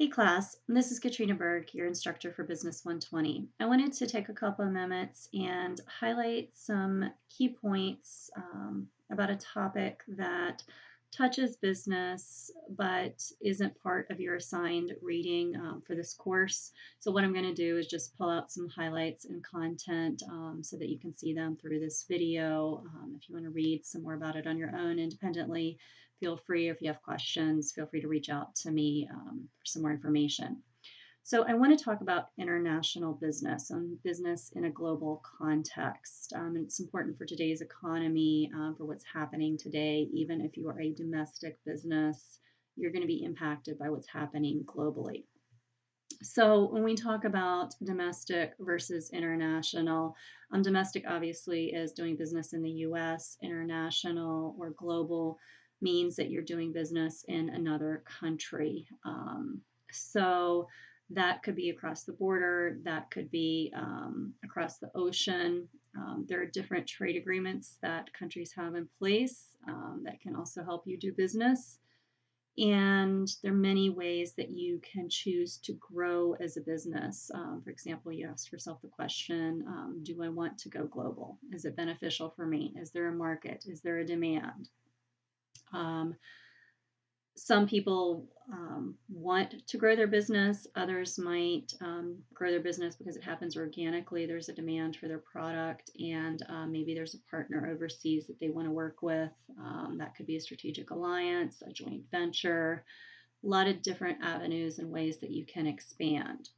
Hey class, this is Katrina Berg, your instructor for Business 120. I wanted to take a couple of minutes and highlight some key points about a topic that touches business but isn't part of your assigned reading for this course. So what I'm going to do is just pull out some highlights and content so that you can see them through this video. If you want to read some more about it on your own independently, feel free, if you have questions, feel free to reach out to me for some more information. So I want to talk about international business and business in a global context. It's important for today's economy, for what's happening today. Even if you are a domestic business, you're going to be impacted by what's happening globally. So when we talk about domestic versus international, domestic obviously is doing business in the US. International or global means that you're doing business in another country. So that could be across the border, that could be across the ocean. There are different trade agreements that countries have in place that can also help you do business. And there are many ways that you can choose to grow as a business. For example, you ask yourself the question, do I want to go global? Is it beneficial for me? Is there a market? Is there a demand? Some people want to grow their business. Others might grow their business because it happens organically. There's a demand for their product, and maybe there's a partner overseas that they want to work with. That could be a strategic alliance, a joint venture, a lot of different avenues and ways that you can expand.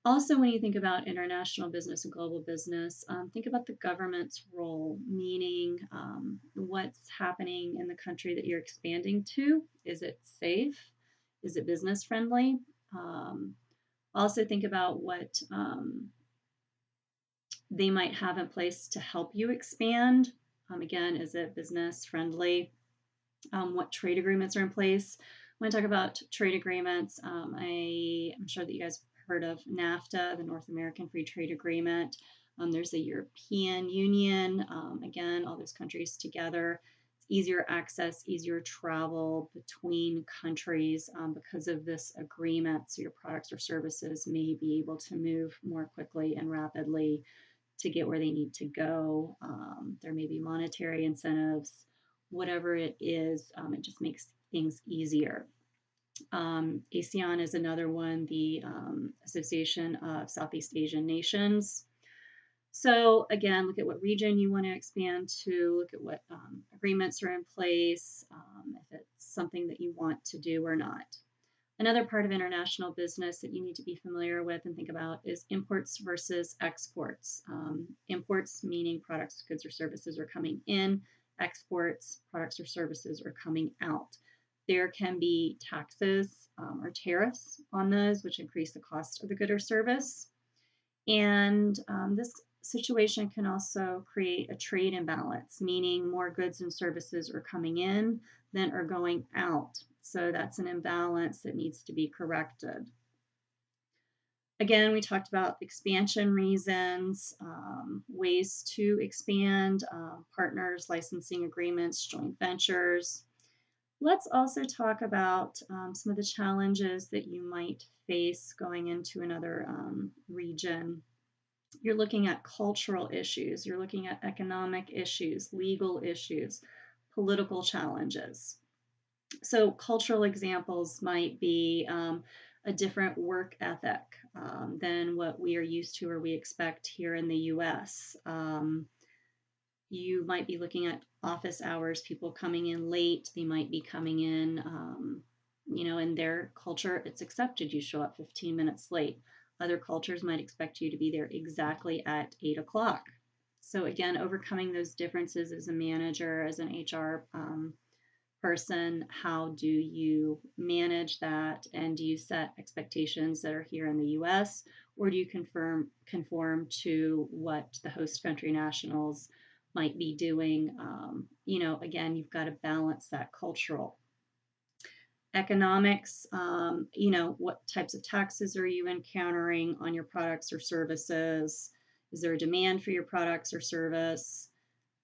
Also, when you think about international business and global business, think about the government's role, meaning what's happening in the country that you're expanding to. Is it safe? Is it business friendly? Also, think about what they might have in place to help you expand. Again, is it business friendly? What trade agreements are in place? When I talk about trade agreements, I'm sure that you guys heard of NAFTA, the North American Free Trade Agreement. There's the European Union. Again, all those countries together. It's easier access, easier travel between countries because of this agreement. So your products or services may be able to move more quickly and rapidly to get where they need to go. There may be monetary incentives, whatever it is, it just makes things easier. ASEAN is another one, the Association of Southeast Asian Nations. So again, look at what region you want to expand to, look at what agreements are in place, if it's something that you want to do or not. Another part of international business that you need to be familiar with and think about is imports versus exports. Imports meaning products, goods, or services are coming in. Exports, products or services are coming out. There can be taxes or tariffs on those, which increase the cost of the good or service. And this situation can also create a trade imbalance, meaning more goods and services are coming in than are going out. So that's an imbalance that needs to be corrected. Again, we talked about expansion reasons, ways to expand, partners, licensing agreements, joint ventures. Let's also talk about some of the challenges that you might face going into another region. You're looking at cultural issues, you're looking at economic issues, legal issues, political challenges. So cultural examples might be a different work ethic than what we are used to or we expect here in the US. You might be looking at office hours, people coming in late, they might be coming in, in their culture, it's accepted you show up 15 minutes late. Other cultures might expect you to be there exactly at 8 o'clock. So again, overcoming those differences as a manager, as an HR person, how do you manage that? And do you set expectations that are here in the US, or do you conform to what the host country nationals might be doing? Again, you've got to balance that cultural. Economics, what types of taxes are you encountering on your products or services? Is there a demand for your products or service?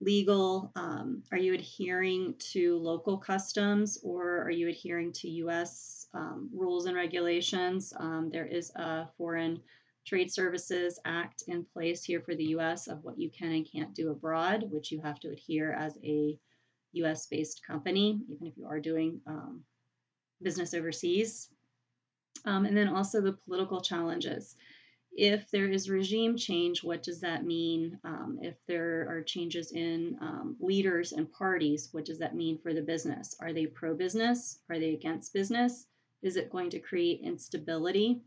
Legal, are you adhering to local customs or are you adhering to US rules and regulations? There is a Foreign Trade Services Act in place here for the US of what you can and can't do abroad, which you have to adhere as a US based company, even if you are doing business overseas. And then also the political challenges. If there is regime change, what does that mean? If there are changes in leaders and parties, what does that mean for the business? Are they pro-business? Are they against business? Is it going to create instability,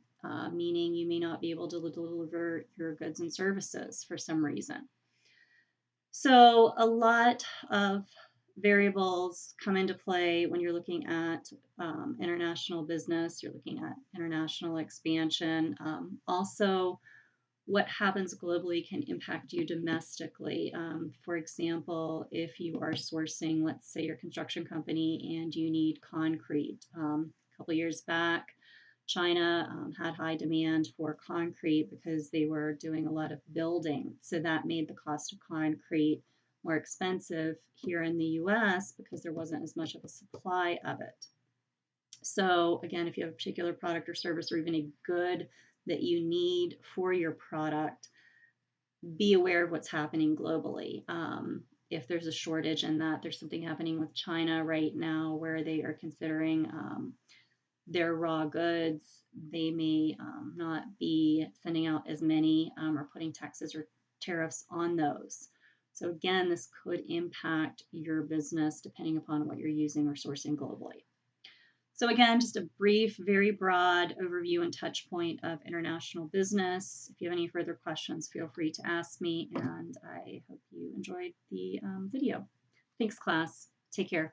meaning you may not be able to deliver your goods and services for some reason? So a lot of variables come into play when you're looking at international business, you're looking at international expansion. Also, what happens globally can impact you domestically. For example, if you are sourcing, let's say, your construction company and you need concrete. A couple years back, China had high demand for concrete because they were doing a lot of building. So that made the cost of concrete more expensive here in the US because there wasn't as much of a supply of it. So, again, if you have a particular product or service or even a good that you need for your product, be aware of what's happening globally. If there's a shortage in that, there's something happening with China right now where they are considering their raw goods. They may not be sending out as many or putting taxes or tariffs on those. So, again, this could impact your business depending upon what you're using or sourcing globally. So again, just a brief, very broad overview and touch point of international business. If you have any further questions, feel free to ask me, and I hope you enjoyed the video. Thanks, class. Take care.